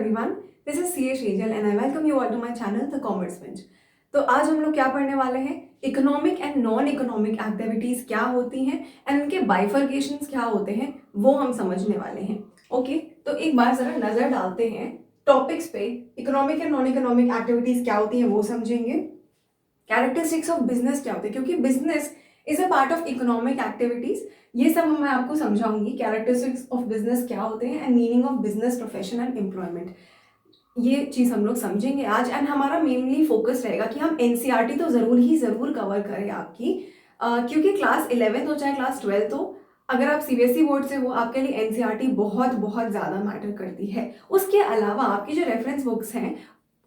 everyone. This is CA Shejal and I welcome you all to my channel The Commerce Bench. तो आज हम लोग क्या पढ़ने वाले हैं, economic and non economic activities क्या होती हैं एंड उनके बाइफर्केशंस क्या होते हैं वो हम समझने वाले हैं. ओके, तो एक बार जरा नजर डालते हैं टॉपिक्स पे. Economic and non economic activities क्या होती हैं वो समझेंगे. कैरेक्टरिस्टिक्स ऑफ बिजनेस क्या होते हैं, क्योंकि business is a part of economic activities. ये सब मैं आपको समझाऊंगी. कैरेक्टरिस्टिक्स ऑफ बिजनेस क्या होते हैं and meaning of business, profession and employment. ये चीज़ हम लोग समझेंगे आज. एंड हमारा मेनली फोकस रहेगा कि हम एनसीईआरटी तो ज़रूर कवर करें आपकी, क्योंकि क्लास 11th हो चाहे क्लास 12th हो, अगर आप सीबीएसई बोर्ड से हो आपके लिए एनसीईआरटी बहुत ज़्यादा मैटर करती है. उसके अलावा आपकी जो रेफरेंस बुक्स हैं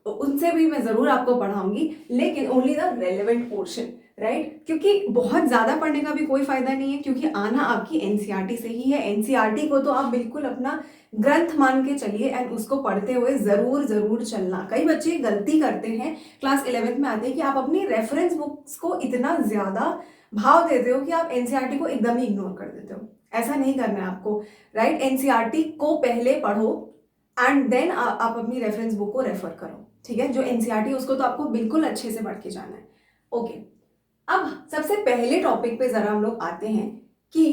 उनसे भी मैं ज़रूर आपको पढ़ाऊंगी, लेकिन only the relevant portion, right. क्योंकि बहुत ज़्यादा पढ़ने का भी कोई फ़ायदा नहीं है, क्योंकि आना आपकी एनसीईआरटी से ही है. एनसीईआरटी को तो आप बिल्कुल अपना ग्रंथ मान के चलिए एंड उसको पढ़ते हुए ज़रूर चलना. कई बच्चे गलती करते हैं क्लास 11th में आते हैं कि आप अपनी रेफरेंस बुक्स को इतना ज़्यादा भाव देते हो कि आप एनसीईआरटी को एकदम ही इग्नोर कर देते हो. ऐसा नहीं करना है आपको, राइट. एनसीईआरटी को पहले पढ़ो एंड देन आप अपनी रेफरेंस बुक को रेफर करो, ठीक है. जो एनसीईआरटी उसको तो आपको बिल्कुल अच्छे से पढ़ के जाना है. ओके, अब सबसे पहले टॉपिक पे जरा हम लोग आते हैं कि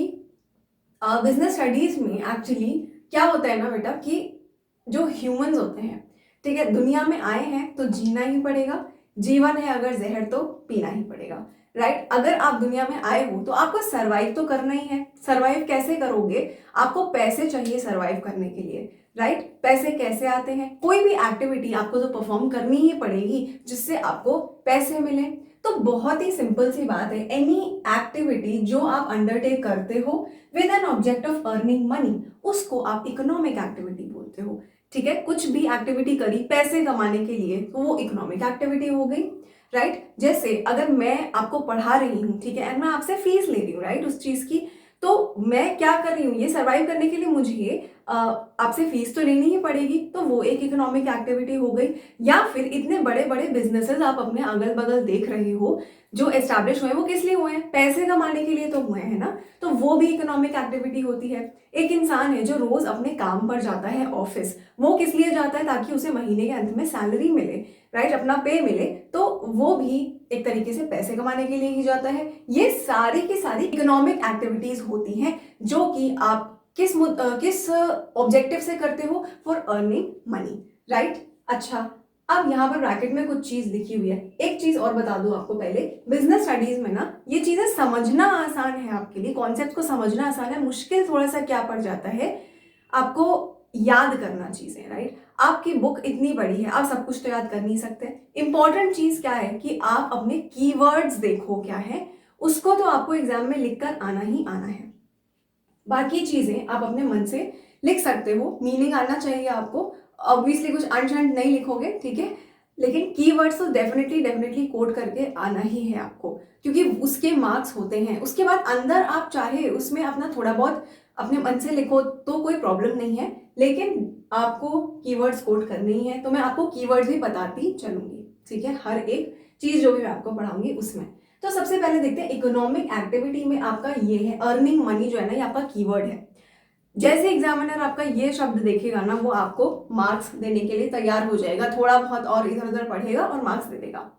बिजनेस स्टडीज में एक्चुअली क्या होता है ना बेटा, कि जो ह्यूमंस होते हैं, ठीक है, दुनिया में आए हैं तो जीना ही पड़ेगा. जीवन है अगर जहर तो पीना ही पड़ेगा, राइट. अगर आप दुनिया में आए हो तो आपको सरवाइव तो करना ही है. सरवाइव कैसे करोगे, आपको पैसे चाहिए सरवाइव करने के लिए, राइट. पैसे कैसे आते हैं, कोई भी एक्टिविटी आपको तो परफॉर्म करनी ही पड़ेगी जिससे आपको पैसे मिले. तो बहुत ही सिंपल सी बात है, एनी एक्टिविटी जो आप अंडरटेक करते हो with an object of earning money, उसको आप इकोनॉमिक एक्टिविटी बोलते हो, ठीक है. कुछ भी एक्टिविटी करी पैसे कमाने के लिए तो वो इकोनॉमिक एक्टिविटी हो गई, राइट. जैसे अगर मैं आपको पढ़ा रही हूँ, ठीक है, एंड मैं आपसे फीस ले रही हूँ, राइट, उस चीज की, तो मैं क्या कर रही हूँ, ये सर्वाइव करने के लिए मुझे आपसे फीस तो लेनी ही पड़ेगी, तो वो एक इकोनॉमिक एक्टिविटी हो गई. या फिर इतने बड़े बड़े बिजनेसेस आप अपने अगल बगल देख रहे हो जो एस्टैब्लिश हुए, वो किस लिए हुए हैं, पैसे कमाने के लिए तो हुए हैं ना, तो वो भी इकोनॉमिक एक्टिविटी होती है. एक इंसान है जो रोज अपने काम पर जाता है ऑफिस, वो किस लिए जाता है, ताकि उसे महीने के अंत में सैलरी मिले, राइट, अपना पे मिले, तो वो भी एक तरीके से पैसे कमाने के लिए ही जाता है. ये सारी की सारी इकोनॉमिक एक्टिविटीज होती हैं जो कि आप किस ऑब्जेक्टिव से करते हो, फॉर अर्निंग मनी, राइट. अच्छा, अब यहाँ पर ब्रैकेट में कुछ चीज लिखी हुई है. एक चीज और बता दूं आपको पहले, बिजनेस स्टडीज में ना ये चीजें समझना आसान है आपके लिए, कॉन्सेप्ट को समझना आसान है. मुश्किल थोड़ा सा क्या पड़ जाता है, आपको याद करना चीजें, राइट. आपकी बुक इतनी बड़ी है, आप सब कुछ तो याद कर नहीं सकते. इंपॉर्टेंट चीज क्या है कि आप अपने कीवर्ड्स देखो क्या है, उसको तो आपको एग्जाम में लिखकर आना ही आना है. बाकी चीजें आप अपने मन से लिख सकते हो, मीनिंग आना चाहिए आपको. ऑब्वियसली कुछ अनशंट नहीं लिखोगे, ठीक है, लेकिन कीवर्ड्स तो डेफिनेटली कोड करके आना ही है आपको, क्योंकि उसके मार्क्स होते हैं. उसके बाद अंदर आप चाहे उसमें अपना थोड़ा बहुत अपने मन से लिखो तो कोई प्रॉब्लम नहीं है, लेकिन आपको कीवर्ड्स कोड करने ही है. तो मैं आपको कीवर्ड्स भी बताती चलूंगी, ठीक है, हर एक चीज जो भी मैं आपको पढ़ाऊंगी उसमें. तो सबसे पहले देखते हैं इकोनॉमिक एक्टिविटी में आपका ये है अर्निंग मनी, जो है ना, ये आपका कीवर्ड है. जैसे एग्जामिनर आपका ये शब्द देखेगा ना, वो आपको मार्क्स देने के लिए तैयार हो जाएगा, थोड़ा बहुत और इधर उधर पढ़ेगा और मार्क्स दे देगा.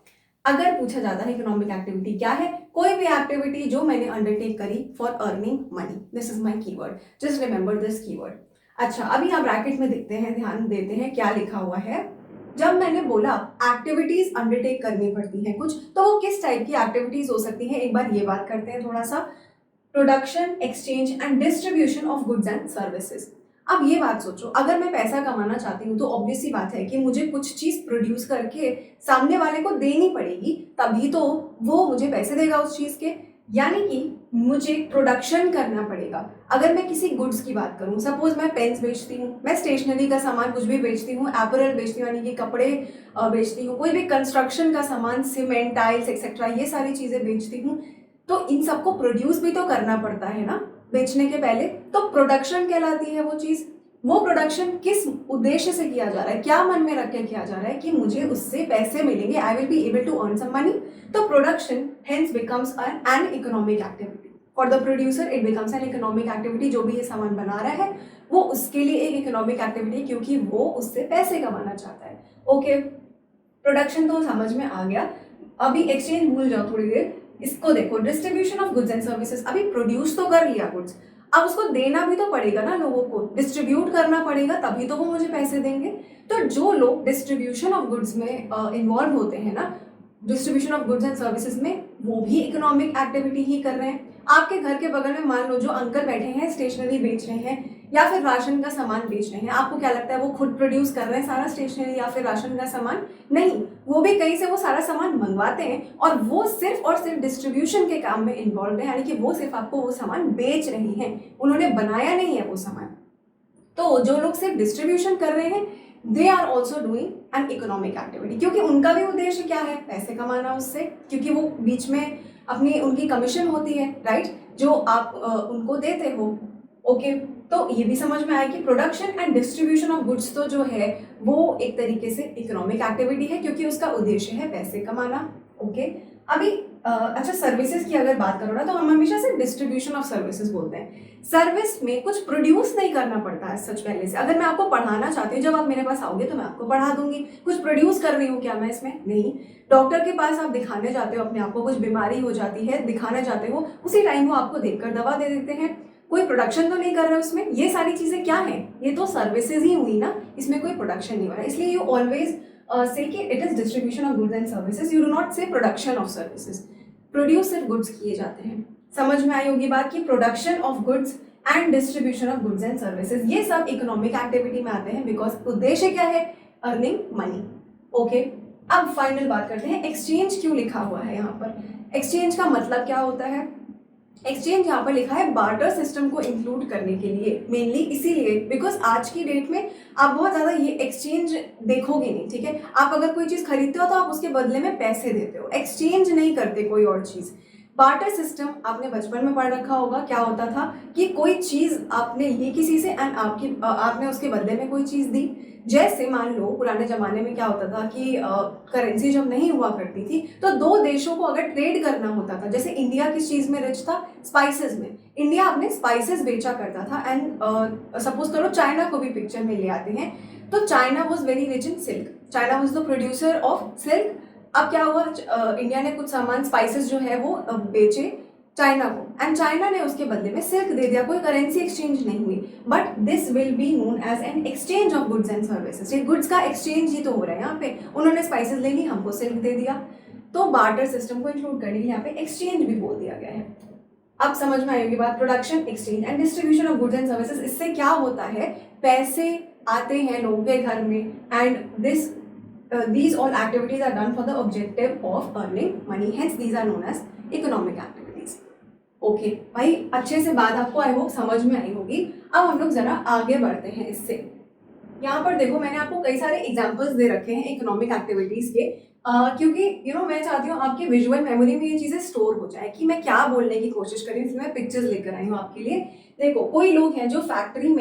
अगर पूछा जाता है इकोनॉमिक एक्टिविटी क्या है, कोई भी एक्टिविटी जो मैंने अंडरटेक करी for earning money, this is my keyword, just remember this keyword. अच्छा, अभी आप ब्रैकेट में देखते हैं, ध्यान देते हैं क्या लिखा हुआ है. जब मैंने बोला एक्टिविटीज अंडरटेक करनी पड़ती हैं कुछ, तो वो किस टाइप की एक्टिविटीज हो सकती हैं, एक बार ये बात करते हैं थोड़ा सा. Production, exchange and distribution of goods and services. अब ये बात सोचो, अगर मैं पैसा कमाना चाहती हूँ तो ऑब्वियस सी बात है कि मुझे कुछ चीज प्रोड्यूस करके सामने वाले को देनी पड़ेगी, तभी तो वो मुझे पैसे देगा उस चीज के. यानी कि मुझे प्रोडक्शन करना पड़ेगा. अगर मैं किसी गुड्स की बात करूं, सपोज मैं पेन्स बेचती हूँ, मैं स्टेशनरी का सामान कुछ भी बेचती हूँ, एपरल बेचती हूँ यानी कि कपड़े बेचती हूँ, कोई भी कंस्ट्रक्शन का सामान, सीमेंट, टाइल्स एक्सेट्रा, ये सारी चीजें बेचती हूँ, तो इन सबको प्रोड्यूस भी तो करना पड़ता है ना बेचने के पहले. तो प्रोडक्शन कहलाती है वो चीज. वो प्रोडक्शन किस उद्देश्य से किया जा रहा है, क्या मन में रख के किया जा रहा है कि मुझे उससे पैसे मिलेंगे, I will be able to earn some money. तो production hence becomes an economic activity. For the producer it becomes an economic activity. जो भी ये सामान बना रहा है वो उसके लिए एक इकोनॉमिक एक्टिविटी है क्योंकि वो उससे पैसे कमाना चाहता है। ओके, प्रोडक्शन तो समझ में आ गया। अभी एक्सचेंज भूल जाओ थोड़ी देर, इसको देखो, distribution of goods and services. अभी प्रोड्यूस तो कर लिया गुड्स, अब उसको देना भी तो पड़ेगा ना, लोगों को डिस्ट्रीब्यूट करना पड़ेगा, तभी तो वो मुझे पैसे देंगे। तो जो लोग डिस्ट्रीब्यूशन ऑफ गुड्स में इन्वॉल्व होते हैं ना, distribution of goods and services में, वो भी इकोनॉमिक एक्टिविटी ही कर रहे हैं। आपके घर के बगल में मान लो जो अंकल बैठे हैं, स्टेशनरी बेच रहे हैं या फिर राशन का सामान बेच रहे हैं, आपको क्या लगता है वो खुद प्रोड्यूस कर रहे हैं सारा स्टेशनरी या फिर राशन का सामान? नहीं, वो भी कहीं से वो सारा सामान मंगवाते हैं और वो सिर्फ और सिर्फ डिस्ट्रीब्यूशन के काम में इन्वॉल्व है, यानी कि वो सिर्फ आपको वो सामान बेच रही हैं, उन्होंने बनाया नहीं है वो सामान। तो जो लोग सिर्फ डिस्ट्रीब्यूशन कर रहे हैं, they are also doing an economic activity, क्योंकि उनका भी उद्देश्य क्या है? पैसे कमाना उससे, क्योंकि वो बीच में अपनी उनकी कमीशन होती है, राइट, जो आप उनको देते हो। ओके, तो ये भी समझ में आया कि production and distribution of goods तो जो है वो एक तरीके से इकोनॉमिक एक्टिविटी है क्योंकि उसका उद्देश्य है पैसे कमाना। ओके, अभी अच्छा, सर्विसेज की अगर बात करो ना, तो हम हमेशा से डिस्ट्रीब्यूशन ऑफ सर्विसेज बोलते हैं। सर्विस में कुछ प्रोड्यूस नहीं करना पड़ता है सच पहले से। अगर मैं आपको पढ़ाना चाहती हूँ, जब आप मेरे पास आओगे तो मैं आपको पढ़ा दूंगी, कुछ प्रोड्यूस कर रही हूँ क्या मैं इसमें? नहीं। डॉक्टर के पास आप दिखाने जाते हो अपने आप को, कुछ बीमारी हो जाती है, दिखाने जाते हो, उसी टाइम वो आपको देखकर दवा दे देते हैं, कोई प्रोडक्शन तो नहीं कर रहे उसमें। ये सारी चीजें क्या है? ये तो सर्विसेज ही हुई ना, इसमें कोई प्रोडक्शन नहीं हो रहा। इसलिए यू ऑलवेज say कि it is distribution of goods and services, you do not say production of services। Produce सिर्फ गुड्स किए जाते हैं। समझ में आई होगी बात कि production of goods and distribution of goods and services ये सब इकोनॉमिक एक्टिविटी में आते हैं, बिकॉज उद्देश्य क्या है? Earning money. ओके, अब फाइनल बात करते हैं, एक्सचेंज क्यों लिखा हुआ है यहाँ पर? एक्सचेंज का मतलब क्या होता है? एक्सचेंज यहाँ पर लिखा है बार्टर सिस्टम को इंक्लूड करने के लिए, मेनली इसीलिए बिकॉज आज की डेट में आप बहुत ज़्यादा ये एक्सचेंज देखोगे नहीं, ठीक है? आप अगर कोई चीज़ खरीदते हो तो आप उसके बदले में पैसे देते हो, एक्सचेंज नहीं करते कोई और चीज़। बार्टर सिस्टम आपने बचपन में पढ़ रखा होगा, क्या होता था कि कोई चीज़ आपने ली किसी से एंड आपने उसके बदले में कोई चीज़ दी। जैसे मान लो पुराने ज़माने में क्या होता था कि करेंसी जब नहीं हुआ करती थी, तो दो देशों को अगर ट्रेड करना होता था, जैसे इंडिया किस चीज़ में रिच था? स्पाइसेस में। इंडिया अपने स्पाइसेस बेचा करता था एंड सपोज करो चाइना को भी पिक्चर में ले आते हैं, तो China was very rich in silk, China was the producer of silk. अब क्या हुआ, इंडिया ने कुछ सामान स्पाइसेस जो है वो बेचे चाइना को एंड चाइना ने उसके बदले में सिल्क दे दिया, कोई करेंसी एक्सचेंज नहीं हुई, but this will be known as an exchange of goods and services. ये गुड्स का एक्सचेंज ही तो हो रहा है यहाँ पे, उन्होंने स्पाइसेस ले ली, हमको सिल्क दे दिया, तो बार्टर सिस्टम को इंक्लूड करने के लिए यहाँ पे एक्सचेंज भी बोल दिया गया है। अब समझ में आएगी बात, production, exchange and distribution of goods and services, इससे क्या होता है? पैसे आते हैं लोगों के घर में and this these all activities are done for the objective of earning money, hence these are known as economic activities। Okay भाई, अच्छे से बात आपको आई होप समझ में आई होगी। अब हम लोग जरा आगे बढ़ते हैं इससे। यहाँ पर देखो, मैंने आपको कई सारे एग्जांपल्स दे रखे हैं इकोनॉमिक एक्टिविटीज के, क्योंकि मैं चाहती हूँ आपकी विजुअल मेमोरी में ये चीज़ें स्टोर हो जाए कि मैं क्या बोलने की कोशिश कर रही हूँ, इसलिए मैं पिक्चर्स लेकर आई हूँ आपके लिए। देखो, कोई लोग हैं जो फैक्ट्री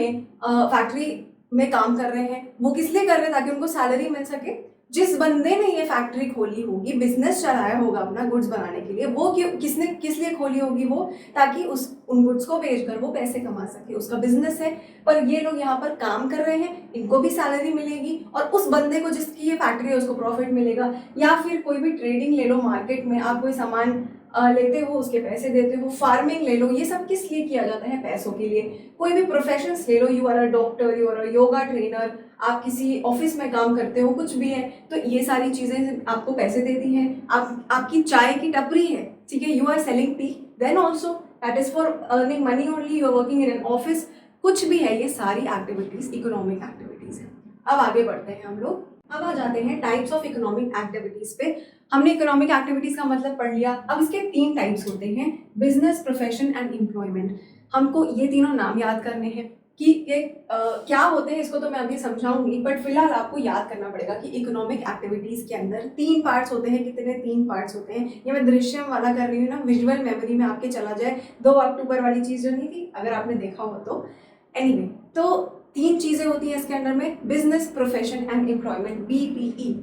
में काम कर रहे हैं, वो किस लिए कर रहे हैं? ताकि उनको सैलरी मिल सके। जिस बंदे ने ये फैक्ट्री खोली होगी, बिजनेस चलाया होगा अपना गुड्स बनाने के लिए, वो किस लिए खोली होगी? वो ताकि उन गुड्स को बेचकर वो पैसे कमा सके, उसका बिजनेस है। पर ये लोग यहाँ पर काम कर रहे हैं, इनको भी सैलरी मिलेगी और उस बंदे को जिसकी ये फैक्ट्री है उसको प्रॉफिट मिलेगा। या फिर कोई भी ट्रेडिंग ले लो, मार्केट में आप कोई सामान लेते हो, उसके पैसे देते हो। फार्मिंग ले लो, ये सब किस लिए किया जाता है? पैसों के लिए। कोई भी प्रोफेशंस ले लो, you are a doctor, you are a yoga trainer, आप किसी ऑफिस में काम करते हो, कुछ भी है, तो ये सारी चीज़ें आपको पैसे देती हैं। आपकी चाय की टपरी है, ठीक है, you are selling tea, then also that is for earning money only, you are working in an office, कुछ भी है, ये सारी एक्टिविटीज इकोनॉमिक एक्टिविटीज है। अब आगे बढ़ते हैं हम लोग, अब आ जाते हैं टाइप्स ऑफ इकोनॉमिक एक्टिविटीज पे। हमने इकोनॉमिक एक्टिविटीज का मतलब पढ़ लिया। अब इसके 3 टाइप्स होते हैं, बिजनेस, प्रोफेशन एंड एम्प्लॉयमेंट। हमको ये तीनों नाम याद करने हैं कि ये क्या होते हैं, इसको तो मैं अभी समझाऊंगी, बट फिलहाल आपको याद करना पड़ेगा कि इकोनॉमिक एक्टिविटीज के अंदर 3 पार्ट्स होते हैं। कितने? 3 पार्ट्स होते हैं। ये मैं दृश्यम वाला कर रही हूँ ना, विजुअल मेमोरी में आपके चला जाए, 2 अक्टूबर वाली चीज़ जो नहीं थी, अगर आपने देखा हो तो। एनीवे, तो 3 चीज़ें होती हैं इसके अंदर में, business, profession and employment, BPE।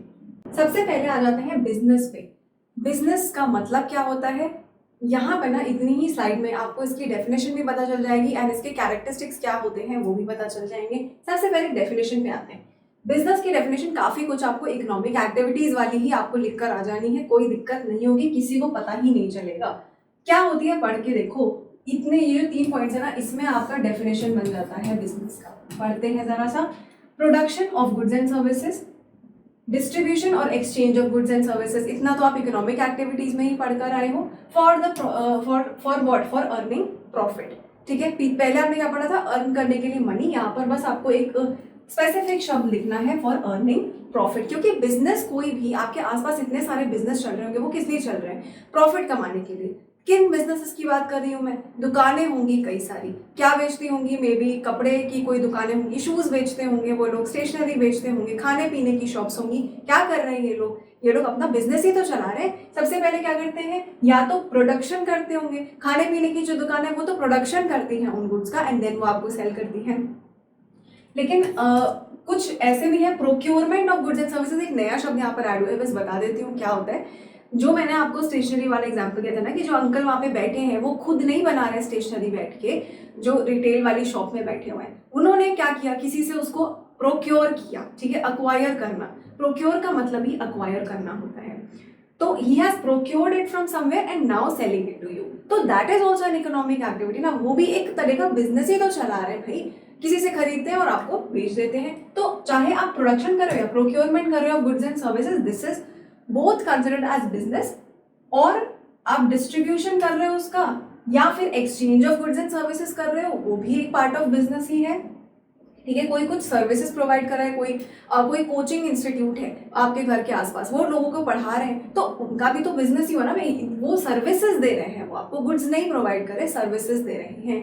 सबसे पहले आ जाते हैं बिजनेस पे। बिजनेस का मतलब क्या होता है? यहाँ पर ना इतनी ही स्लाइड में आपको इसकी डेफिनेशन भी पता चल जाएगी एंड इसके कैरेक्टरिस्टिक्स क्या होते हैं वो भी पता चल जाएंगे। सबसे पहले डेफिनेशन पे आते हैं। बिजनेस की डेफिनेशन काफी कुछ आपको इकोनॉमिक एक्टिविटीज वाली ही आपको लिखकर आ जानी है, कोई दिक्कत नहीं होगी, किसी को पता ही नहीं चलेगा क्या होती है। पढ़ के देखो, इतने ये जो 3 पॉइंट्स है ना, इसमें आपका डेफिनेशन बन जाता है बिजनेस का। पढ़ते हैं जरा सा। Production of goods and services, distribution और exchange of goods and services, इतना तो आप इकोनॉमिक एक्टिविटीज में ही पढ़कर आए हो। For what, for earning profit. ठीक है, पहले आपने क्या पढ़ा था, अर्न करने के लिए मनी। यहाँ पर बस आपको एक स्पेसिफिक शब्द लिखना है, फॉर अर्निंग प्रॉफिट, क्योंकि बिजनेस कोई भी, आपके आसपास इतने सारे बिजनेस चल रहे होंगे, वो किस लिए चल रहे हैं, प्रॉफिट कमाने के लिए। किन बिजनेसेस की बात कर रही हूँ मैं, दुकानें होंगी कई सारी, क्या बेचती होंगी, मे बी कपड़े की कोई दुकानें होंगी, शूज बेचते होंगे वो लोग, स्टेशनरी बेचते होंगे, खाने पीने की शॉप्स होंगी। क्या कर रहे हैं ये लोग अपना बिजनेस ही तो चला रहे हैं। सबसे पहले क्या करते हैं, या तो प्रोडक्शन करते होंगे, खाने पीने की जो दुकान है वो तो प्रोडक्शन करती है उन गुड्स का एंड देन वो आपको सेल करती है। लेकिन कुछ ऐसे भी है, procurement of goods and services, एक नया शब्द यहाँ पर ऐड हुआ है, बस बता देती हूँ क्या होता है। जो मैंने आपको स्टेशनरी वाला एग्जांपल दिया था ना, कि जो अंकल वहाँ पे बैठे हैं वो खुद नहीं बना रहे स्टेशनरी बैठ के, जो रिटेल वाली शॉप में बैठे हुए हैं, उन्होंने क्या किया, किसी से उसको प्रोक्योर किया। ठीक है, अक्वायर करना, प्रोक्योर का मतलब ही अक्वायर करना होता है। तो he has procured it from somewhere and now selling it to you, तो that is also an economic activity ना, वो भी एक तरह का बिजनेस ही तो चला रहे हैं भाई, किसी से खरीदते हैं और आपको बेच देते हैं। तो चाहे आप प्रोडक्शन कर रहे हो या प्रोक्योरमेंट कर रहे हो goods and services, this is both considered as business, और आप डिस्ट्रीब्यूशन कर रहे हो उसका, या फिर exchange of goods and services कर रहे हो, वो भी एक पार्ट ऑफ बिजनेस ही है। ठीक है, कोई कुछ सर्विसेज प्रोवाइड कर रहा है, कोई कोचिंग इंस्टीट्यूट है आपके घर के आसपास, वो लोगों को पढ़ा रहे हैं, तो उनका भी तो बिजनेस ही हो ना भाई, वो सर्विसेज दे रहे हैं, वो आपको गुड्स नहीं प्रोवाइड कर रहे, सर्विसेज दे रहे हैं।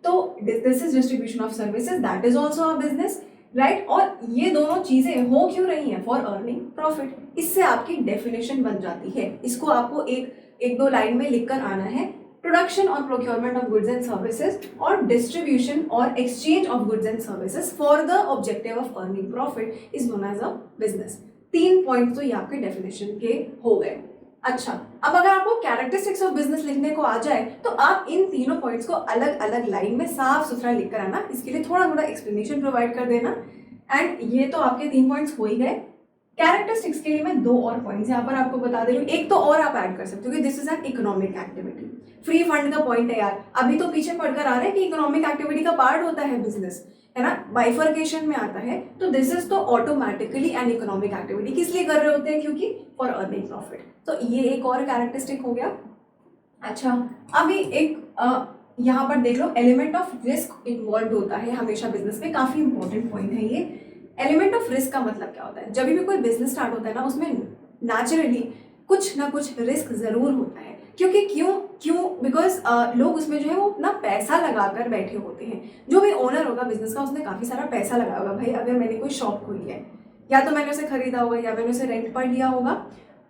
तो this is distribution of services, that is also a business, right. और ये दोनों चीजें हो क्यों रही हैं, फॉर अर्निंग प्रॉफिट। इससे आपकी डेफिनेशन बन जाती है, इसको आपको एक दो लाइन में लिखकर आना है। प्रोडक्शन और procurement of goods and services और डिस्ट्रीब्यूशन और exchange of goods and services for the objective of earning profit is known as a business. 3 point तो ये आपके डेफिनेशन के हो गए। अच्छा, अब अगर आपको कैरेक्टरिस्टिक्स ऑफ बिजनेस लिखने को आ जाए तो आप इन तीनों पॉइंट्स को अलग अलग लाइन में साफ सुथरा लिख कर आना, इसके लिए थोड़ा थोड़ा एक्सप्लेनेशन प्रोवाइड कर देना। एंड ये तो आपके 3 पॉइंट्स हो ही गए। कैरेक्टरिस्टिक्स के लिए मैं 2 और पॉइंट्स यहाँ पर आपको बता दे रही हूँ, एक तो और आप ऐड कर सकते हो कि this is an economic activity. Free fund का पॉइंट है यार, अभी तो पीछे पढ़कर आ रहे हैं कि इकोनॉमिक एक्टिविटी का पार्ट होता है बिजनेस, है ना, बाइफर्केशन में आता है, तो दिस इज तो ऑटोमेटिकली एन इकोनॉमिक एक्टिविटी। किस लिए कर रहे होते हैं, क्योंकि फॉर अर्निंग प्रॉफिट। तो ये एक और कैरेक्टरिस्टिक हो गया। अच्छा, अभी एक यहाँ पर देख लो, एलिमेंट ऑफ रिस्क इन्वॉल्व होता है हमेशा बिजनेस में, काफी इंपॉर्टेंट पॉइंट है ये। एलिमेंट ऑफ रिस्क का मतलब क्या होता है, जब भी कोई बिजनेस स्टार्ट होता है ना, उसमें नेचुरली कुछ ना कुछ रिस्क जरूर होता है। क्योंकि क्यों बिकॉज लोग उसमें जो है वो अपना पैसा लगाकर बैठे होते हैं। जो भी ओनर होगा बिजनेस का, उसने काफी सारा पैसा लगाया होगा। भाई अगर मैंने कोई शॉप खोली है, या तो मैंने उसे खरीदा होगा या मैंने उसे रेंट पर लिया होगा,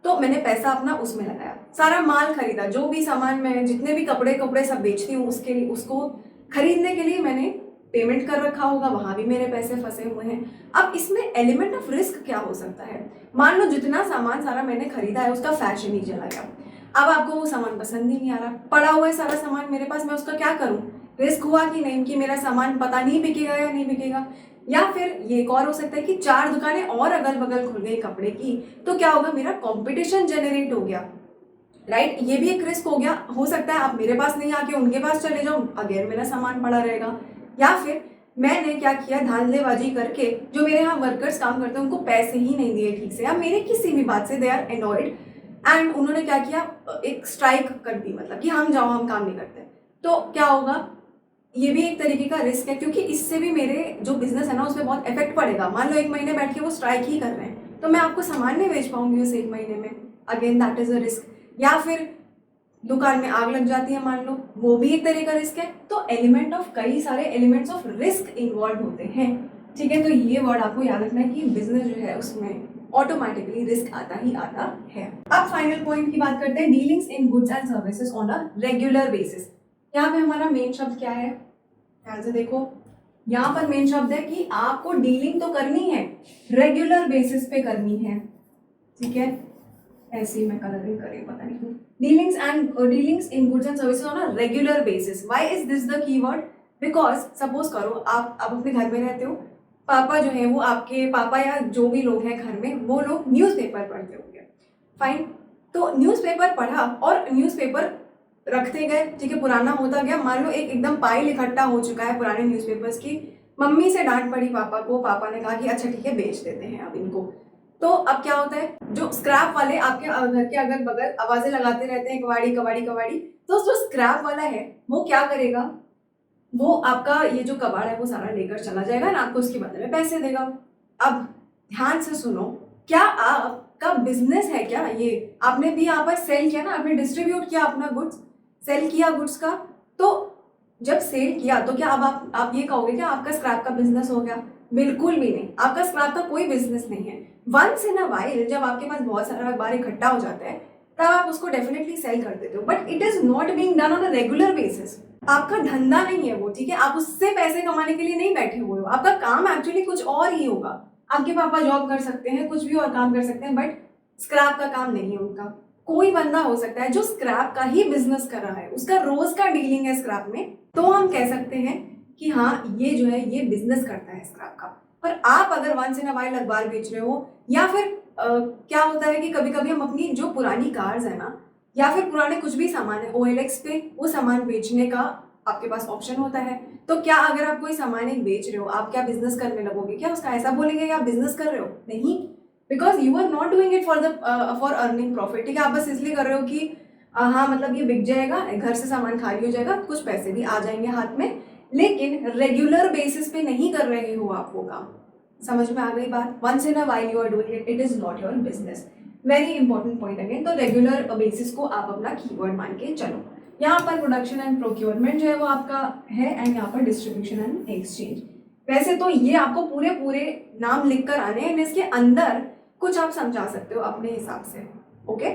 तो मैंने पैसा अपना उसमें लगाया, सारा माल खरीदा, जो भी सामान मैं, जितने भी कपड़े सब बेचती हूँ, उसके लिए, उसको खरीदने के लिए मैंने पेमेंट कर रखा होगा, वहां भी मेरे पैसे फंसे हुए हैं। अब इसमें एलिमेंट ऑफ रिस्क क्या हो सकता है, मान लो जितना सामान सारा मैंने खरीदा है उसका फैशन ही चला गया, अब आपको वो सामान पसंद ही नहीं आ रहा, पड़ा हुआ है सारा सामान मेरे पास, मैं उसका क्या करूं, रिस्क हुआ कि नहीं कि मेरा सामान पता नहीं बिकेगा या नहीं बिकेगा। या फिर ये एक और हो सकता है कि 4 दुकानें और अगल बगल खुल गई कपड़े की, तो क्या होगा, मेरा कंपटीशन जनरेट हो गया, राइट। ये भी एक रिस्क हो गया। हो सकता है आप मेरे पास नहीं आके उनके पास चले जाओ, अगेन मेरा सामान पड़ा रहेगा। या फिर मैंने क्या किया, धांधलेबाजी करके जो मेरे यहाँ वर्कर्स काम करते हैं उनको पैसे ही नहीं दिए ठीक से, या मेरे किसी भी बात से दे आर एनॉयड एंड उन्होंने क्या किया, एक स्ट्राइक कर दी, मतलब कि हम जाओ, हम काम नहीं करते, तो क्या होगा, ये भी एक तरीके का रिस्क है, क्योंकि इससे भी मेरे जो बिजनेस है ना उसमें बहुत इफेक्ट पड़ेगा। मान लो 1 महीने बैठ के वो स्ट्राइक ही कर रहे हैं, तो मैं आपको सामान नहीं बेच पाऊंगी उस 1 महीने में, again that is a risk. या फिर दुकान में आग लग जाती है मान लो, वो भी एक तरह का रिस्क है। तो एलिमेंट ऑफ, कई सारे एलिमेंट्स ऑफ रिस्क इन्वॉल्व होते हैं, ठीक है। तो ये वर्ड आपको याद रखना है कि बिजनेस जो है उसमें ऑटोमेटिकली रिस्क आता ही आता है। अब फाइनल पॉइंट की बात करते हैं, dealings in goods and services on a regular basis. यहाँ पे हमारा मेन शब्द क्या है, ध्यान से देखो, यहाँ पर मेन शब्द है कि आपको डीलिंग तो करनी है, रेगुलर बेसिस पे करनी है, ठीक है। ऐसे ही मैं कलरिंग कर रही हूँ, पता नहीं क्यों। Dealings in goods and services on a regular basis. Why is this the keyword? Because suppose करो आप अपने घर में रहते हो, पापा जो है वो आपके पापा या जो भी लोग हैं घर में, वो लोग न्यूज़पेपर पढ़ते होंगे, फाइन। तो न्यूज़पेपर पढ़ा और न्यूज़पेपर रखते गए, ठीक है, पुराना होता गया, मान लो एक एकदम पाइल इकट्ठा हो चुका है पुराने न्यूज़पेपर्स की। मम्मी से डांट पड़ी पापा को, पापा ने कहा कि अच्छा ठीक है बेच देते हैं अब इनको। तो अब क्या होता है, जो स्क्रैप वाले आपके घर के अगल बगल आवाजें लगाते रहते हैं, कबाड़ी कबाड़ी कबाड़ी, तो जो स्क्रैप वाला है वो क्या करेगा, वो आपका ये जो कबाड़ है वो सारा लेकर चला जाएगा ना, आपको उसके बदले में पैसे देगा। अब ध्यान से सुनो, क्या आपका बिजनेस है क्या ये? आपने भी यहाँ पर सेल किया ना, आपने डिस्ट्रीब्यूट किया अपना गुड्स, सेल किया गुड्स का। तो जब सेल किया तो क्या अब आप ये कहोगे कि आपका स्क्रैप का बिजनेस हो गया? बिल्कुल भी नहीं, आपका स्क्रैप का कोई बिजनेस नहीं है। वंस इन अ वाइल जब आपके पास बहुत सारा अखबार इकट्ठा हो जाता है तब आप उसको डेफिनेटली सेल कर देते हो, but it is not being done on a regular basis. आपका धंधा नहीं है वो, ठीक है, आप उससे पैसे कमाने के लिए नहीं बैठे हुए हो, आपका काम एक्चुअली कुछ और ही होगा। आपके पापा जॉब कर सकते हैं, कुछ भी और काम कर सकते हैं, बट स्क्रैप का काम नहीं है उनका। कोई बंदा हो सकता है जो स्क्रैप का ही बिजनेस कर रहा है, उसका रोज का डीलिंग है स्क्रैप में, तो हम कह सकते हैं कि हाँ ये जो है ये बिजनेस करता है स्क्रैप का। पर आप अगर वंस इन अ वाइल अखबार बेच रहे हो, या फिर क्या होता है कि कभी कभी हम अपनी जो पुरानी कार्स है ना, या फिर पुराने कुछ भी सामान है OLX पे वो सामान बेचने का आपके पास ऑप्शन होता है। तो क्या अगर आप कोई सामान एक बेच रहे हो, आप क्या बिजनेस करने लगोगे क्या? उसका ऐसा बोलेंगे कि आप बिजनेस कर रहे हो? नहीं, because you are not doing it for earning profit, ठीक है, आप बस इसलिए कर रहे हो कि हाँ मतलब ये बिक जाएगा, घर से सामान खाली हो जाएगा, कुछ पैसे भी आ जाएंगे हाथ में, लेकिन रेगुलर बेसिस पे नहीं कर रहे हो आप वो काम। समझ में आ गई बात? Once in a while you are doing it, it is not your business. Very important point again. तो रेगुलर बेसिस को आप अपना कीवर्ड मान के चलो। यहाँ पर प्रोडक्शन एंड प्रोक्योरमेंट जो है वो आपका है, एंड यहाँ पर डिस्ट्रीब्यूशन एंड एक्सचेंज। वैसे तो ये आपको पूरे पूरे नाम लिख कर आने हैं, इसके अंदर कुछ आप समझा सकते हो अपने हिसाब से, ओके,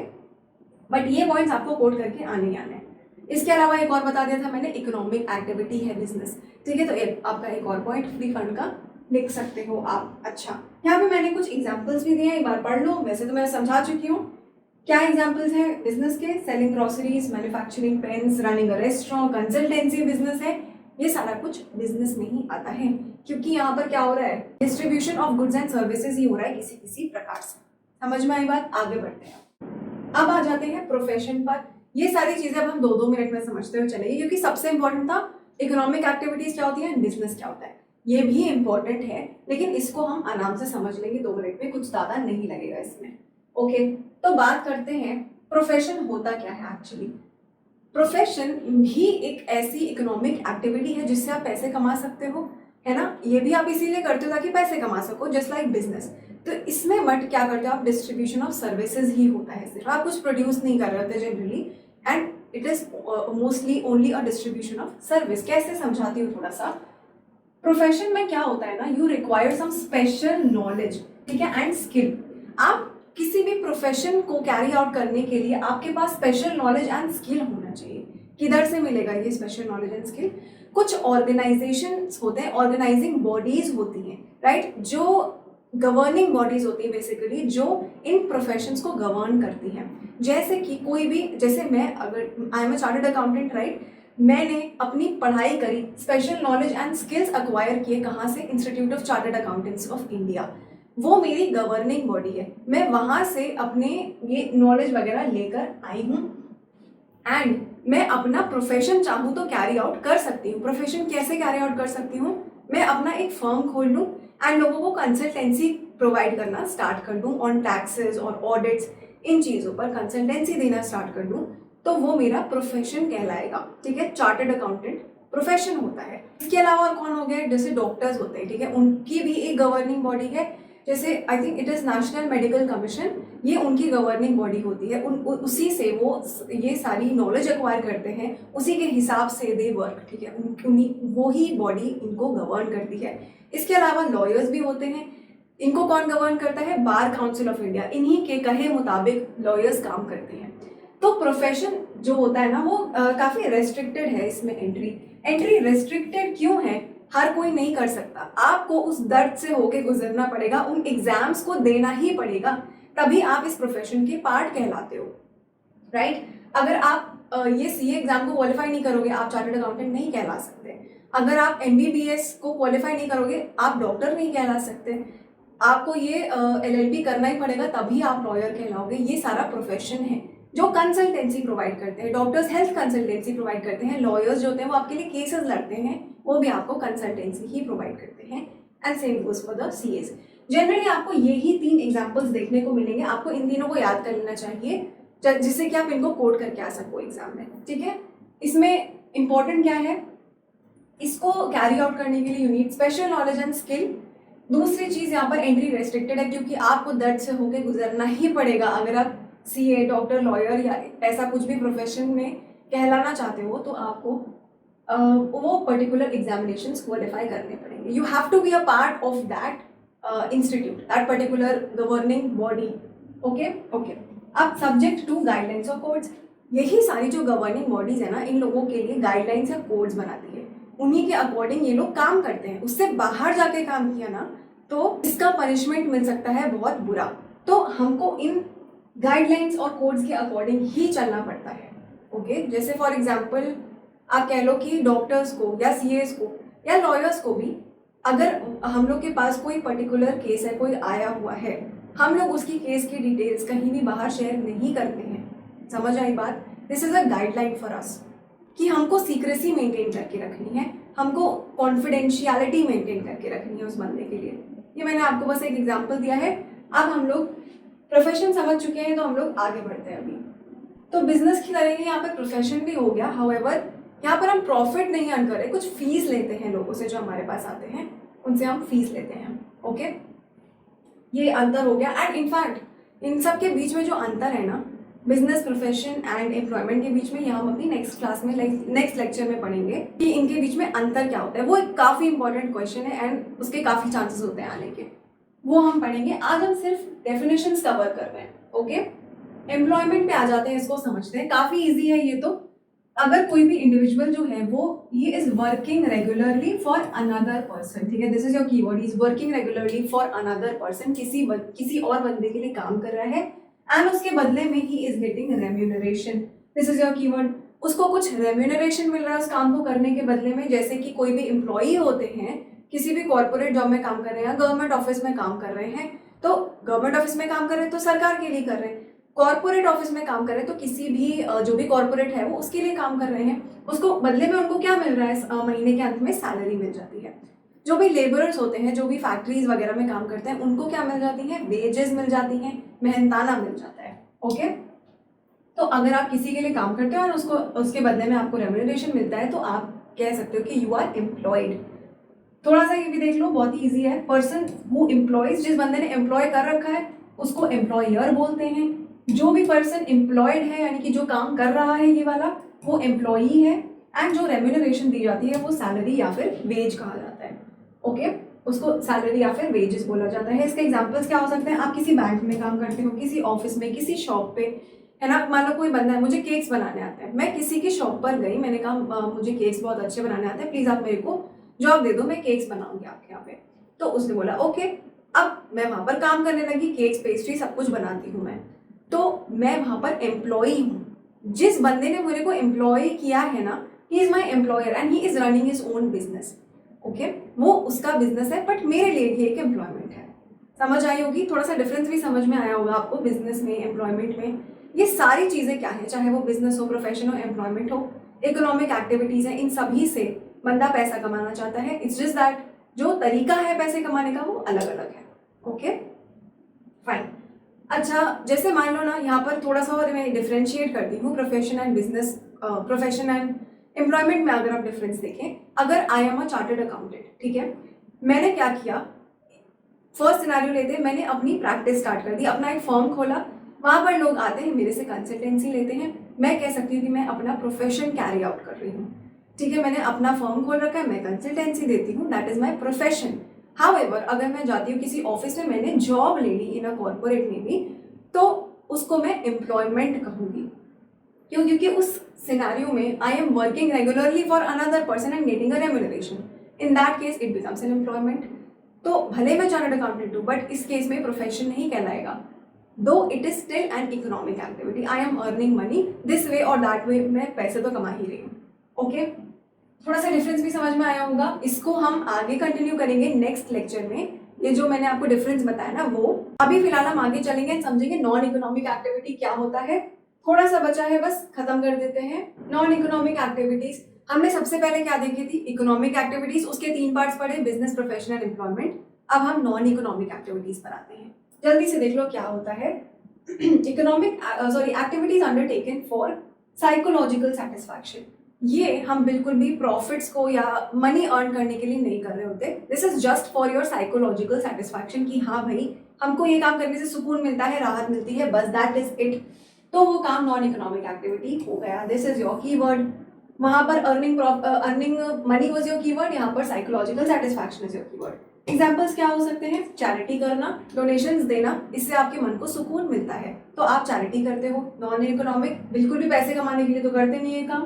बट ये पॉइंट्स आपको कोड करके आने ही आने हैं। इसके अलावा एक और बता दिया था मैंने, इकोनॉमिक एक्टिविटी है बिजनेस, ठीक है, तो आपका एक और पॉइंट फ्री फंड का लिख सकते हो आप। अच्छा, यहाँ पे मैंने कुछ एग्जाम्पल्स भी दिए हैं, एक बार पढ़ लो। वैसे तो मैं समझा चुकी हूँ। क्या एग्जाम्पल्स हैं बिजनेस के? Selling groceries, manufacturing pens, running a restaurant, consultancy business है। ये सारा कुछ बिजनेस में ही आता है, क्योंकि यहाँ पर क्या हो रहा है, distribution of goods and services ही हो रहा है किसी किसी प्रकार से। समझ में आई बात? आगे बढ़ते हैं। अब आ जाते हैं प्रोफेशन पर। ये सारी चीजें अब हम 2-2 मिनट में समझते हुए चलेंगे, क्योंकि सबसे इंपॉर्टेंट था इकोनॉमिक एक्टिविटीज क्या होती है, बिजनेस क्या होता है, ये भी इंपॉर्टेंट है, लेकिन इसको हम आराम से समझ लेंगे 2 मिनट में, कुछ ज्यादा नहीं लगेगा इसमें, ओके। तो बात करते हैं प्रोफेशन होता क्या है एक्चुअली। प्रोफेशन भी एक ऐसी इकोनॉमिक एक्टिविटी है जिससे आप पैसे कमा सकते हो, है ना, ये भी आप इसीलिए करते हो ताकि पैसे कमा सको, जस्ट लाइक बिजनेस। तो इसमें बट क्या करते हो आप, डिस्ट्रीब्यूशन ऑफ सर्विसेज ही होता है, सिर्फ आप कुछ प्रोड्यूस नहीं कर रहे होते generally, and it is mostly only a distribution of service. कैसे समझाती हूँ थोड़ा सा। प्रोफेशन में क्या होता है ना, you require some special knowledge, ठीक है, एंड स्किल। आप किसी भी प्रोफेशन को कैरी आउट करने के लिए आपके पास स्पेशल नॉलेज एंड स्किल होना चाहिए। किधर से मिलेगा ये स्पेशल नॉलेज एंड स्किल? कुछ ऑर्गेनाइजेशंस होते हैं, ऑर्गेनाइजिंग बॉडीज होती हैं, राइट, जो गवर्निंग बॉडीज होती है बेसिकली, जो इन प्रोफेशंस को गवर्न करती हैं। जैसे कि कोई भी, जैसे मैं अगर I am a chartered accountant, right, मैंने अपनी पढ़ाई करी, special knowledge and skills acquire किए, कहाँ से? Institute of chartered accountants of India, वो मेरी गवर्निंग बॉडी है, मैं वहाँ से अपने ये नॉलेज वगैरह लेकर आई हूँ, एंड मैं अपना प्रोफेशन चाहूँ तो कैरी आउट कर सकती हूँ। प्रोफेशन कैसे कैरी आउट कर सकती हूँ? मैं अपना एक फर्म खोल लूँ एंड लोगों को कंसल्टेंसी प्रोवाइड करना स्टार्ट कर दूँ ऑन टैक्सेस और ऑडिट्स, इन चीज़ों पर कंसल्टेंसी देना स्टार्ट कर दूँ, तो वो मेरा प्रोफेशन कहलाएगा, ठीक है। चार्टर्ड अकाउंटेंट प्रोफेशन होता है। इसके अलावा और कौन हो गए, जैसे डॉक्टर्स होते हैं, ठीक है, उनकी भी एक गवर्निंग बॉडी है, जैसे I think it is national medical commission, ये उनकी गवर्निंग बॉडी होती है, उसी से वो ये सारी नॉलेज एक्वायर करते हैं, उसी के हिसाब से दे वर्क, ठीक है, उन्हीं वो ही बॉडी इनको गवर्न करती है। इसके अलावा लॉयर्स भी होते हैं, इनको कौन गवर्न करता है? बार काउंसिल ऑफ इंडिया, इन्हीं के कहे मुताबिक लॉयर्स काम करते हैं। तो प्रोफेशन जो होता है ना वो काफी रेस्ट्रिक्टेड है, इसमें एंट्री रेस्ट्रिक्टेड क्यों है? हर कोई नहीं कर सकता, आपको उस दर्द से होके गुजरना पड़ेगा, उन एग्जाम्स को देना ही पड़ेगा, तभी आप इस प्रोफेशन के पार्ट कहलाते हो, राइट? अगर आप ये सीए एग्जाम को क्वालिफाई नहीं करोगे, आप चार्टर्ड अकाउंटेंट नहीं कहला सकते। अगर आप एमबीबीएस को क्वालिफाई नहीं करोगे, आप डॉक्टर नहीं कहला सकते। आपको ये एलएलबी करना ही पड़ेगा, तभी आप लॉयर कहलाओगे। ये सारा प्रोफेशन है जो कंसल्टेंसी प्रोवाइड करते हैं। डॉक्टर्स हेल्थ कंसल्टेंसी प्रोवाइड करते हैं, लॉयर्स जो होते हैं वो आपके लिए केसेस लड़ते हैं, वो भी आपको कंसल्टेंसी ही प्रोवाइड करते हैं। And same goes for the CS. Generally आपको यही 3 एग्जाम्पल्स देखने को मिलेंगे, आपको इन तीनों को याद कर लेना चाहिए जिससे कि आप इनको कोड करके आ सको एग्जाम में, ठीक है? इसमें इंपॉर्टेंट क्या है, इसको कैरी आउट करने के लिए you need special knowledge and skill. दूसरी चीज यहाँ पर एंट्री रेस्ट्रिक्टेड है, क्योंकि आपको दर्द से होकर गुजरना ही पड़ेगा। अगर आप सीए, डॉक्टर, लॉयर या ऐसा कुछ भी प्रोफेशन में कहलाना चाहते हो तो आपको वो पर्टिकुलर एग्जामिनेशंस क्वालिफाई करने पड़ेंगे। You have to be a part of that institute, that particular governing body. Okay. अब सब्जेक्ट टू गाइडलाइंस और कोड्स, यही सारी जो गवर्निंग बॉडीज है ना, इन लोगों के लिए गाइडलाइंस या कोड्स बनाती है। उन्हीं के अकॉर्डिंग ये लोग काम करते हैं। उससे बाहर जाके काम किया ना तो इसका पनिशमेंट मिल सकता है बहुत बुरा। तो हमको इन गाइडलाइंस और कोड्स के अकॉर्डिंग ही चलना पड़ता है। ओके, जैसे फॉर एग्जांपल आप कह लो कि डॉक्टर्स को या सीएस को या लॉयर्स को भी अगर हम लोग के पास कोई पर्टिकुलर केस है, कोई आया हुआ है, हम लोग उसकी केस की डिटेल्स कहीं भी बाहर शेयर नहीं करते हैं। समझ आई बात? This is a guideline for us कि हमको सीक्रेसी मेंटेन करके रखनी है, हमको कॉन्फिडेंशियलिटी मेंटेन करके रखनी है उस बंदे के लिए। ये मैंने आपको बस एक एग्जांपल दिया है। अब हम लोग प्रोफेशन समझ चुके हैं तो हम लोग आगे बढ़ते हैं अभी। तो बिजनेस की तरह यहाँ पर प्रोफेशन भी हो गया, हाउएवर यहाँ पर हम प्रॉफिट नहीं अर्न कर रहे, कुछ फीस लेते हैं लोगों से जो हमारे पास आते हैं, उनसे हम फीस लेते हैं। ओके, ये अंतर हो गया। एंड इनफैक्ट इन सब के बीच में जो अंतर है ना, बिजनेस, प्रोफेशन एंड एम्प्लॉयमेंट के बीच में, ये हम अपनी नेक्स्ट क्लास में नेक्स्ट लेक्चर में पढ़ेंगे कि इनके बीच में अंतर क्या होता है। वो एक काफ़ी इंपॉर्टेंट क्वेश्चन है एंड उसके काफ़ी चांसेस होते हैं आने के, वो हम पढ़ेंगे। आज हम सिर्फ डेफिनेशंस कवर कर रहे हैं। ओके, एम्प्लॉयमेंट पे आ जाते हैं, इसको समझते हैं। काफ़ी ईजी है ये तो। अगर कोई भी इंडिविजुअल जो है वो he is working regularly for another person, ठीक है, this is your keyword, is working regularly for another person, किसी और बंदे के लिए काम कर रहा है एंड उसके बदले में he is getting remuneration, this is your keyword. उसको कुछ रेम्यूनरेशन मिल रहा है उस काम को करने के बदले में। जैसे कि कोई भी एम्प्लॉई होते हैं, किसी भी कॉर्पोरेट जॉब में काम कर रहे हैं, गवर्नमेंट ऑफिस में काम कर रहे हैं, तो गवर्नमेंट ऑफिस में काम कर रहे हैं तो सरकार के लिए कर रहे हैं, कॉर्पोरेट ऑफिस में काम कर रहे हैं तो किसी भी जो भी कॉर्पोरेट है वो उसके लिए काम कर रहे हैं। उसको बदले में उनको क्या मिल रहा है, महीने के अंत में सैलरी मिल जाती है। जो भी लेबरर्स होते हैं, जो भी फैक्ट्रीज वगैरह में काम करते हैं, उनको क्या मिल जाती है, वेजेस मिल जाती हैं, मेहनताना मिल जाता है। ओके, तो अगर आप किसी के लिए काम करते हो और उसके बदले में आपको रेम्यूनरेशन मिलता है तो आप कह सकते हो कि यू आर एम्प्लॉयड। थोड़ा सा ये भी देख लो, बहुत ही ईजी है। पर्सन हु एम्प्लॉयज, जिस बंदे ने एम्प्लॉय कर रखा है उसको एम्प्लॉयर बोलते हैं। जो भी पर्सन एम्प्लॉयड है, यानी कि जो काम कर रहा है ये वाला, वो एम्प्लॉई है। एंड जो रेम्यूनरेशन दी जाती है वो सैलरी या फिर वेज कहा जाता है। ओके, उसको सैलरी या फिर वेजेस बोला जाता है। इसके एग्जांपल्स क्या हो सकते हैं? आप किसी बैंक में काम करते हो, किसी ऑफिस में, किसी शॉप पे, है ना। मान लो कोई बंदा है, मुझे केक्स बनाने आते हैं, मैं किसी की शॉप पर गई, मैंने कहा मुझे केक्स बहुत अच्छे बनाने आते हैं, प्लीज आप मेरे को जॉब दे दो, मैं केक्स बनाऊंगी आपके यहाँ पे। तो उसने बोला ओके। अब मैं वहां पर काम करने लगी, केक्स, पेस्ट्री सब कुछ बनाती हूँ मैं, तो मैं वहां पर एम्प्लॉई हूँ। जिस बंदे ने मेरे को एम्प्लॉय किया है ना, he is my employer and he is running his own business. Okay, वो उसका बिजनेस है बट मेरे लिए ही एक एम्प्लॉयमेंट है। समझ आई होगी? थोड़ा सा डिफरेंस भी समझ में आया होगा आपको बिजनेस में, एम्प्लॉयमेंट में। ये सारी चीजें क्या है, चाहे वो बिजनेस हो, प्रोफेशन हो, एम्प्लॉयमेंट हो, इकोनॉमिक एक्टिविटीज है, इन सभी से बंदा पैसा कमाना चाहता है। इट्स जस्ट दैट जो तरीका है पैसे कमाने का वो अलग अलग है। Okay, fine. अच्छा, जैसे मान लो ना, यहाँ पर थोड़ा सा और मैं डिफ्रेंशिएट करती हूँ profession and business, profession and employment में अगर आप डिफरेंस देखें। अगर I am a chartered accountant, ठीक है, मैंने क्या किया, फर्स्ट सिनेरियो लेते, मैंने अपनी प्रैक्टिस स्टार्ट कर दी, अपना एक फर्म खोला, वहां पर लोग आते हैं मेरे से कंसल्टेंसी लेते हैं। मैं कह सकती हूँ कि मैं अपना प्रोफेशन कैरी आउट कर रही हूँ, ठीक है, मैंने अपना फर्म खोल रखा है, मैं कंसल्टेंसी देती हूँ, that is my profession. However अगर मैं जाती हूँ किसी ऑफिस में, मैंने जॉब ले ली इन अ कॉर्पोरेट में भी, तो उसको मैं एम्प्लॉयमेंट कहूंगी। क्यों? क्योंकि उस सिनेरियो में I am working regularly for another person and getting a remuneration, in that case it becomes an employment. तो भले मैं चार्टर्ड अकाउंटेंट हूँ बट इस केस में प्रोफेशन नहीं कहलाएगा। दो it is still an economic activity, I am earning money this way और दैट वे, मैं पैसे तो कमा ही रही हूँ। ओके, थोड़ा सा डिफरेंस भी समझ में आया होगा। इसको हम आगे कंटिन्यू करेंगे नेक्स्ट लेक्चर में। ये जो मैंने आपको डिफरेंस बताया ना, वो अभी फिलहाल हम आगे चलेंगे, समझेंगे नॉन इकोनॉमिक एक्टिविटी क्या होता है। थोड़ा सा बचा है, बस खत्म कर देते हैं। नॉन इकोनॉमिक एक्टिविटीज हमने सबसे पहले क्या देखी थी, इकोनॉमिक एक्टिविटीज, उसके 3 पार्ट्स पढ़े, बिजनेस, प्रोफेशनल, एम्प्लॉयमेंट। अब हम नॉन इकोनॉमिक एक्टिविटीज पर आते हैं। जल्दी से देख लो क्या होता है। Economic activities undertaken for psychological satisfaction. ये हम बिल्कुल भी प्रॉफिट्स को या मनी अर्न करने के लिए नहीं कर रहे होते। This is just for your psychological satisfaction कि हाँ भाई हमको ये काम करने से सुकून मिलता है, राहत मिलती है, बस दैट इज इट। तो वो काम नॉन इकोनॉमिक एक्टिविटी हो गया। This is your keyword. वहां पर earning money was your keyword, यहाँ पर psychological satisfaction is your keyword. Examples क्या हो सकते हैं, चैरिटी करना, डोनेशंस देना, इससे आपके मन को सुकून मिलता है तो आप चैरिटी करते हो। नॉन इकोनॉमिक, बिल्कुल भी पैसे कमाने के लिए तो करते नहीं है काम।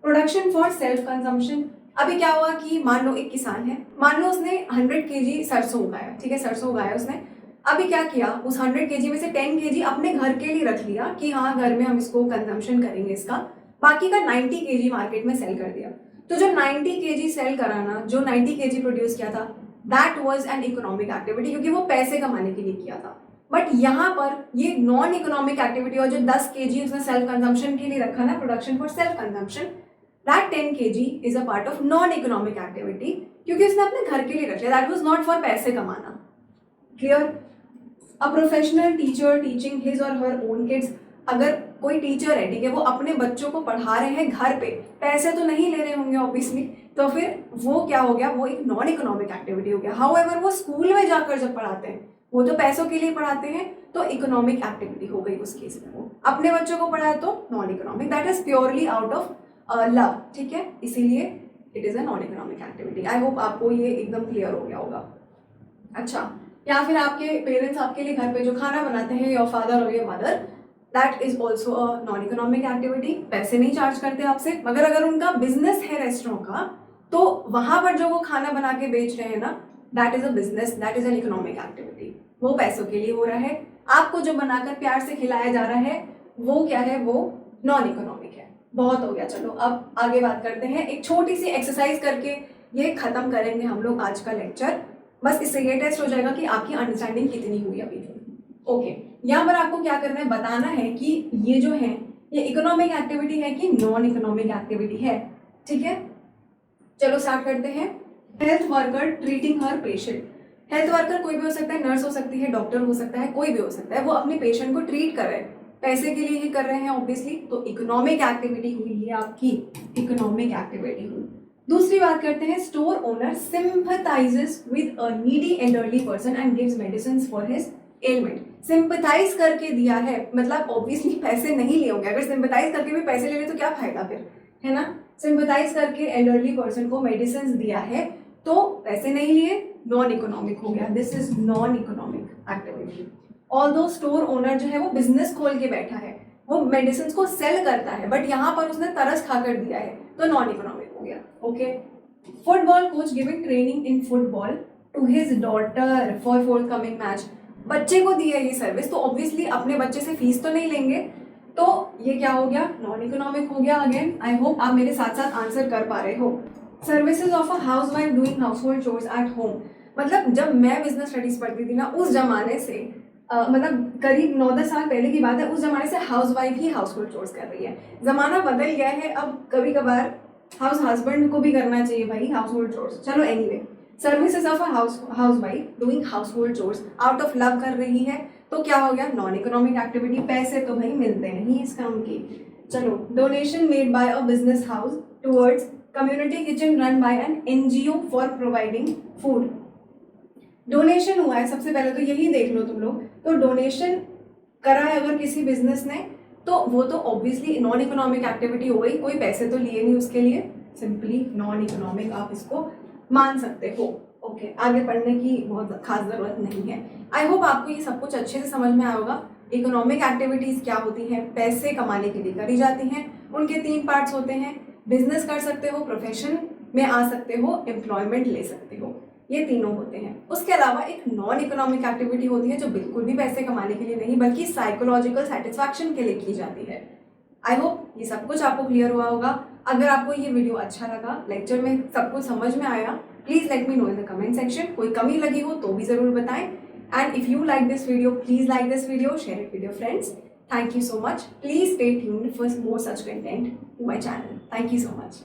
Production for self consumption. अभी क्या हुआ कि मान लो एक किसान है, मान लो उसने 100 kg सरसों उगाया, ठीक है, सरसों उगाया उसने। अभी क्या किया, उस 100 kg में से 10 kg अपने घर के लिए रख लिया कि हाँ घर में हम इसको कंजम्पशन करेंगे इसका, बाकी का 90 kg मार्केट में सेल कर दिया। तो जो 90 kg सेल कराना, जो 90 kg प्रोड्यूस किया था, that was an economic activity, क्योंकि वो पैसे कमाने के लिए किया था। बट यहाँ पर ये नॉन इकोनॉमिक एक्टिविटी, और जो 10 kg उसने सेल्फ कंजम्पशन के लिए रखा ना, production for self consumption, that 10 kg is a part of non-economic activity, क्योंकि उसने अपने घर के लिए रख लिया, that was not for पैसे कमाना। Clear? A professional teacher teaching his और हर ओन किड्स। अगर कोई टीचर है, ठीक है, वो अपने बच्चों को पढ़ा रहे हैं घर पे, पैसे तो नहीं ले रहे होंगे ऑब्वियसली, तो फिर वो क्या हो गया, वो एक नॉन इकोनॉमिक एक्टिविटी हो गया। हाउएवर वो स्कूल में जाकर जब पढ़ाते हैं, वो तो पैसों के लिए पढ़ाते हैं, तो इकोनॉमिक एक्टिविटी हो गई उस केस में। वो अपने बच्चों को पढ़ाए तो non economic, that is purely out of love, ठीक है, इसीलिए it is a non economic activity. I hope आपको ये एकदम क्लियर हो गया होगा। अच्छा, या फिर आपके पेरेंट्स आपके लिए घर पे जो खाना बनाते हैं, योर फादर और your mother, that is also a non economic activity. पैसे नहीं चार्ज करते आपसे, मगर अगर उनका बिजनेस है रेस्टोरेंट का, तो वहां पर जो वो खाना बना के बेच रहे हैं ना, that is a business, that is an economic activity. वो पैसों के लिए हो रहा है, आपको जो बनाकर प्यार से खिलाया जा रहा है वो क्या है, वो नॉन इकोनॉमिक है। बहुत हो गया, चलो अब आगे बात करते हैं। एक छोटी सी एक्सरसाइज करके ये खत्म करेंगे हम लोग आज का लेक्चर। बस इससे ये टेस्ट हो जाएगा कि आपकी अंडरस्टैंडिंग कितनी हुई अभी तक। ओके, यहाँ पर आपको क्या करना है, बताना है कि ये जो है ये इकोनॉमिक एक्टिविटी है कि नॉन इकोनॉमिक एक्टिविटी है, ठीक है। चलो स्टार्ट करते हैं। हेल्थ वर्कर ट्रीटिंग हर पेशेंट। हेल्थ वर्कर कोई भी हो सकता है, नर्स हो सकती है, डॉक्टर हो सकता है, कोई भी हो सकता है, वो अपने पेशेंट को ट्रीट कर रहे हैं, पैसे के लिए ही कर रहे हैं ऑब्वियसली, तो इकोनॉमिक एक्टिविटी हुई ये आपकी, इकोनॉमिक एक्टिविटी हुई। दूसरी बात करते हैं, store owner sympathises with a needy elderly person and gives medicines for his element. Sympathise करके दिया है, मतलब ऑब्वियसली पैसे नहीं लिए होंगे, अगर सिंपैथाइज करके भी पैसे ले ले तो क्या फायदा फिर, है ना। सिंपैथाइज करके एल्डरली पर्सन को मेडिसिन दिया है तो पैसे नहीं लिए, नॉन इकोनॉमिक हो गया। This is non economic activity. Although store owner जो है वो बिजनेस खोल के बैठा है, वो मेडिसिन को सेल करता है, बट यहाँ पर उसने तरस खाकर दिया है तो नॉन इकोनॉमिक हो गया। Okay, football coach giving training in football to his daughter for forthcoming match. बच्चे को दी है ये सर्विस, तो ऑब्वियसली अपने बच्चे से फीस तो नहीं लेंगे, तो ये क्या हो गया, नॉन इकोनॉमिक हो गया। अगेन आई होप आप मेरे साथ साथ आंसर कर पा रहे हो। Services of a house wife doing house hold chores at home. मतलब जब मैं बिजनेस स्टडीज पढ़ती थी ना, उस जमाने से मतलब करीब 9-10 साल पहले की बात है, उस जमाने से हाउस वाइफ ही हाउस होल्ड चोर्स कर रही है। जमाना बदल गया है, अब कभी कभार हाउस हस्बैंड को भी करना चाहिए भाई हाउस होल्ड चोर्स। चलो anyway, services of a house wife doing house hold chores out of love कर रही है, तो क्या हो गया, नॉन इकोनॉमिक एक्टिविटी। पैसे तो भाई मिलते नहीं इस काम की। चलो, donation made by a business house towards community kitchen run by an NGO for providing food. Donation हुआ है, सबसे पहले तो यही देख लो तुम लोग, तो डोनेशन करा है अगर किसी बिजनेस ने, तो वो तो ऑब्वियसली नॉन इकोनॉमिक एक्टिविटी हो गई, कोई पैसे तो लिए नहीं उसके लिए, सिंपली नॉन इकोनॉमिक आप इसको मान सकते हो। ओके, आगे पढ़ने की बहुत खास जरूरत नहीं है। आई होप आपको ये सब कुछ अच्छे से समझ में आया होगा। इकोनॉमिक एक्टिविटीज क्या होती हैं, पैसे कमाने के लिए करी जाती हैं, उनके 3 पार्ट्स होते हैं। बिजनेस कर सकते हो, प्रोफेशन में आ सकते हो, एम्प्लॉयमेंट ले सकते हो। ये तीनों होते हैं। उसके अलावा एक नॉन इकोनॉमिक एक्टिविटी होती है जो बिल्कुल भी पैसे कमाने के लिए नहीं बल्कि साइकोलॉजिकल सेटिस्फैक्शन के लिए की जाती है। आई होप ये सब कुछ आपको क्लियर हुआ होगा। अगर आपको ये वीडियो अच्छा लगा, लेक्चर में सब कुछ समझ में आया, please let me know in the comment section. कोई कमी लगी हो तो भी जरूर बताएं। And if you like this video, please like this video, share it with your friends. Thank you so much. Please stay tuned for more such content to my channel. Thank you so much.